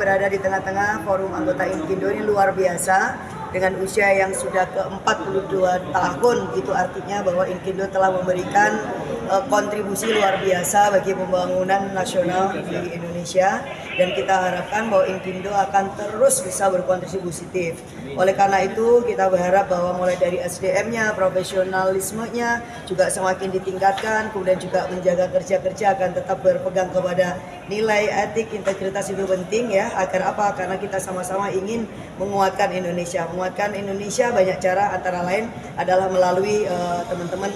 berada di tengah-tengah forum anggota Inkindo ini luar biasa. Dengan usia yang sudah ke-42 tahun, itu artinya bahwa Inkindo telah memberikan kontribusi luar biasa bagi pembangunan nasional di Indonesia. Dan kita harapkan bahwa Inkindo akan terus bisa berkontribusi positif. Oleh karena itu kita berharap bahwa mulai dari SDM-nya, profesionalismenya juga semakin ditingkatkan, kemudian juga menjaga kerja-kerja akan tetap berpegang kepada nilai etik, integritas itu penting ya. Agar apa? Karena kita sama-sama ingin menguatkan Indonesia. Menguatkan Indonesia banyak cara, antara lain adalah melalui teman-teman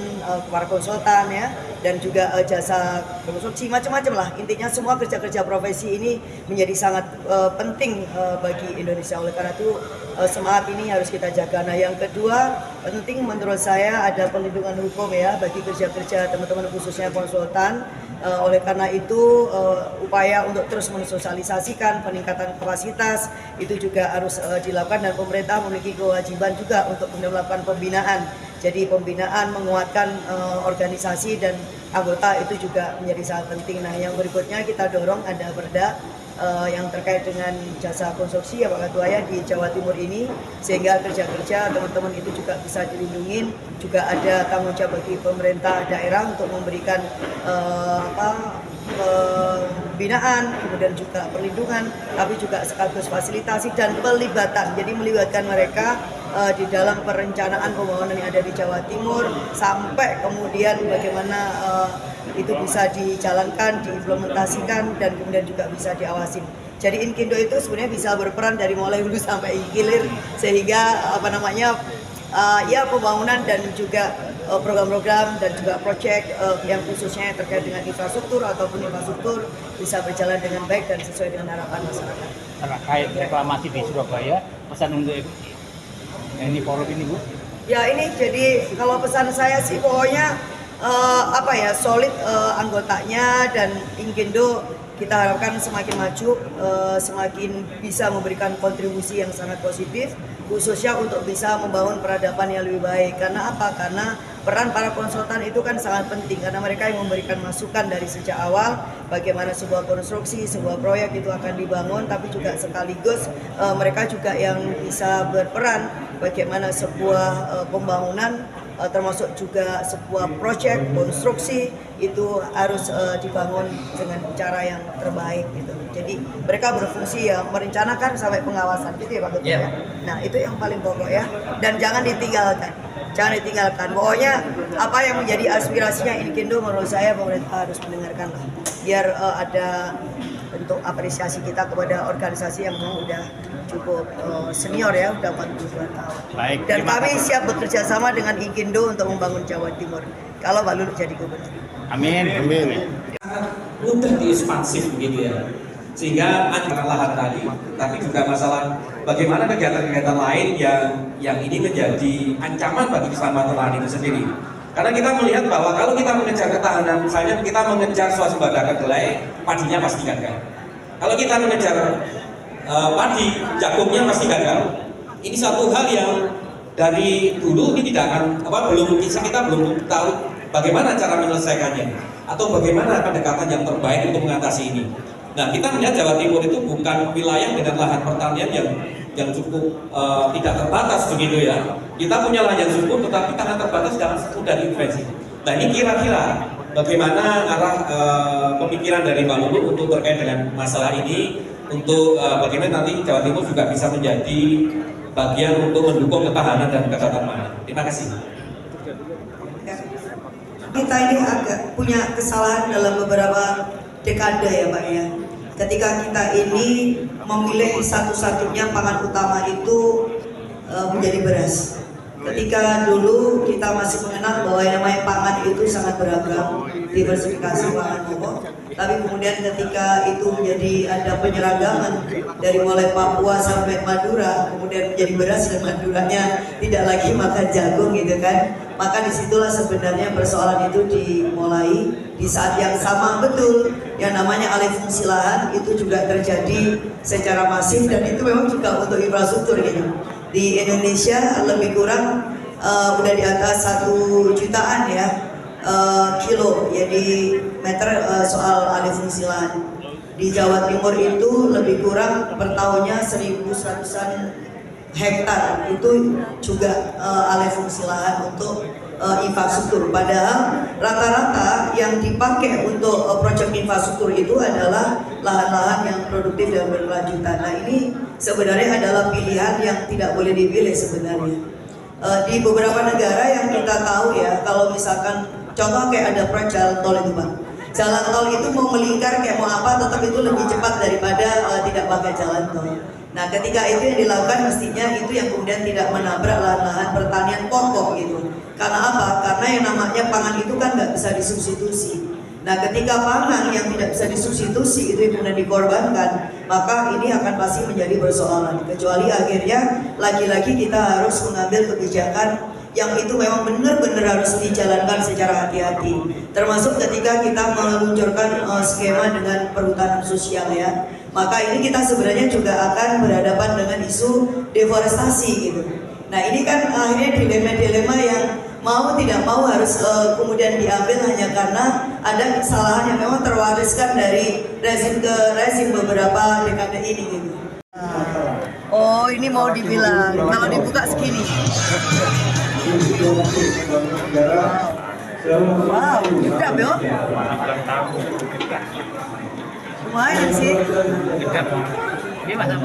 para konsultan ya, dan juga jasa konstruksi macam-macam lah. Intinya semua kerja-kerja profesi ini menjadi sangat penting bagi Indonesia. Oleh karena itu semangat ini harus kita jaga. Nah, yang kedua penting menurut saya ada perlindungan hukum ya bagi kerja-kerja teman-teman khususnya konsultan. Oleh karena itu upaya untuk terus mensosialisasikan peningkatan kapasitas itu juga harus dilakukan, dan pemerintah memiliki kewajiban juga untuk melakukan pembinaan. Jadi pembinaan menguatkan organisasi dan anggota itu juga menjadi sangat penting. Nah, yang berikutnya kita dorong ada perda yang terkait dengan jasa konstruksi ya Pak Ketua ya di Jawa Timur ini, sehingga kerja-kerja teman-teman itu juga bisa dilindungi. Juga ada tanggung jawab bagi pemerintah daerah untuk memberikan pembinaan, kemudian juga perlindungan, tapi juga sekaligus fasilitasi dan pelibatan. Jadi melibatkan mereka di dalam perencanaan pembangunan yang ada di Jawa Timur, sampai kemudian bagaimana itu bisa dijalankan, diimplementasikan, dan kemudian juga bisa diawasin. Jadi Inkindo itu sebenarnya bisa berperan dari mulai hulu sampai hilir, sehingga ya pembangunan dan juga program-program dan juga proyek yang khususnya terkait dengan infrastruktur ataupun infrastruktur bisa berjalan dengan baik dan sesuai dengan harapan masyarakat. Terkait reklamasi di Surabaya, pesan untuk ini forum ini Bu? Ya, ini jadi kalau pesan saya sih pokoknya solid anggotanya, dan Inkindo kita harapkan semakin maju, semakin bisa memberikan kontribusi yang sangat positif, khususnya untuk bisa membangun peradaban yang lebih baik. Karena apa? Karena peran para konsultan itu kan sangat penting, karena mereka yang memberikan masukan dari sejak awal bagaimana sebuah konstruksi, sebuah proyek itu akan dibangun, tapi juga sekaligus mereka juga yang bisa berperan bagaimana sebuah pembangunan termasuk juga sebuah proyek konstruksi itu harus dibangun dengan cara yang terbaik gitu. Jadi mereka berfungsi ya merencanakan sampai pengawasan gitu ya Pak Ketua. Yeah. Nah, itu yang paling pokok ya, dan jangan ditinggalkan. Jangan ditinggalkan. Pokoknya apa yang menjadi aspirasinya Inkindo menurut saya pemerintah harus mendengarkan lah. Biar ada bentuk apresiasi kita kepada organisasi yang udah cukup senior ya, udah 42 tahun. Baik, dan kami siap bekerja sama dengan Inkindo untuk membangun Jawa Timur kalau Pak Luhut jadi gubernur. Amin. Amin. Mudah diekspansif begitu ya. Sehingga antara lahan tadi, tapi juga masalah bagaimana kegiatan-kegiatan lain yang ini menjadi ancaman bagi keselamatan lahan itu sendiri. Karena kita melihat bahwa kalau kita mengejar ketahanan, misalnya kita mengejar swasembada kedelai, padinya pasti gagal. Kalau kita mengejar padi, jagungnya pasti gagal. Ini satu hal yang dari dulu ini tidak akan kita belum tahu bagaimana cara menyelesaikannya atau bagaimana pendekatan yang terbaik untuk mengatasi ini. Nah, kita melihat Jawa Timur itu bukan wilayah dengan lahan pertanian yang cukup tidak terbatas begitu ya. Kita punya lahan yang cukup, tetapi karena terbatas jangan mudah diintervensi. Nah, ini kira-kira bagaimana arah pemikiran dari Mbak Lulu untuk terkait dengan masalah ini, untuk bagaimana nanti Jawa Timur juga bisa menjadi bagian untuk mendukung ketahanan dan kedaulatan. Terima kasih. Kita ini agak punya kesalahan dalam beberapa dekade ya Pak ya. Ketika kita ini memilih satu-satunya pangan utama itu menjadi beras. Ketika dulu kita masih mengenal bahwa yang namanya pangan itu sangat beragam, diversifikasi pangan pokok. Tapi kemudian ketika itu menjadi ada penyeragaman dari mulai Papua sampai Madura, kemudian menjadi beras dan Maduranya tidak lagi makan jagung gitu kan. Maka disitulah sebenarnya persoalan itu dimulai di saat yang sama betul. Yang namanya alih fungsi lahan itu juga terjadi secara masif, dan itu memang juga untuk infrastruktur gitu. Di Indonesia lebih kurang udah di atas 1 jutaan ya kilo jadi meter soal alih fungsi lahan. Di Jawa Timur itu lebih kurang per tahunnya 1.100-an hektar itu juga alih fungsi lahan untuk infrastruktur. Padahal rata-rata yang dipakai untuk proyek infrastruktur itu adalah lahan-lahan yang produktif dan berkelanjutan. Nah, ini sebenarnya adalah pilihan yang tidak boleh dipilih sebenarnya. Di beberapa negara yang kita tahu ya, kalau misalkan contoh kayak ada proyek jalan tol itu Pak. Jalan tol itu mau melingkar kayak mau apa, tetap itu lebih cepat daripada tidak pakai jalan tol. Nah, ketika itu yang dilakukan mestinya itu yang kemudian tidak menabrak lahan-lahan pertanian pokok gitu. Karena apa? Karena yang namanya pangan itu kan nggak bisa disubstitusi. Nah, ketika pangan yang tidak bisa disubstitusi itu kemudian dikorbankan, maka ini akan pasti menjadi persoalan. Kecuali akhirnya lagi-lagi kita harus mengambil kebijakan yang itu memang benar-benar harus dijalankan secara hati-hati. Termasuk ketika kita meluncurkan skema dengan perhutanan sosial ya. Maka ini kita sebenarnya juga akan berhadapan dengan isu deforestasi gitu. Nah, ini kan akhirnya dilema-dilema yang mau tidak mau harus kemudian diambil hanya karena ada kesalahan yang memang terwariskan dari rezim ke rezim beberapa dekade ini gitu. Oh, ini mau dibilang kalau dibuka segini. Wow, udah Bel. Lumayan sih. Ini masa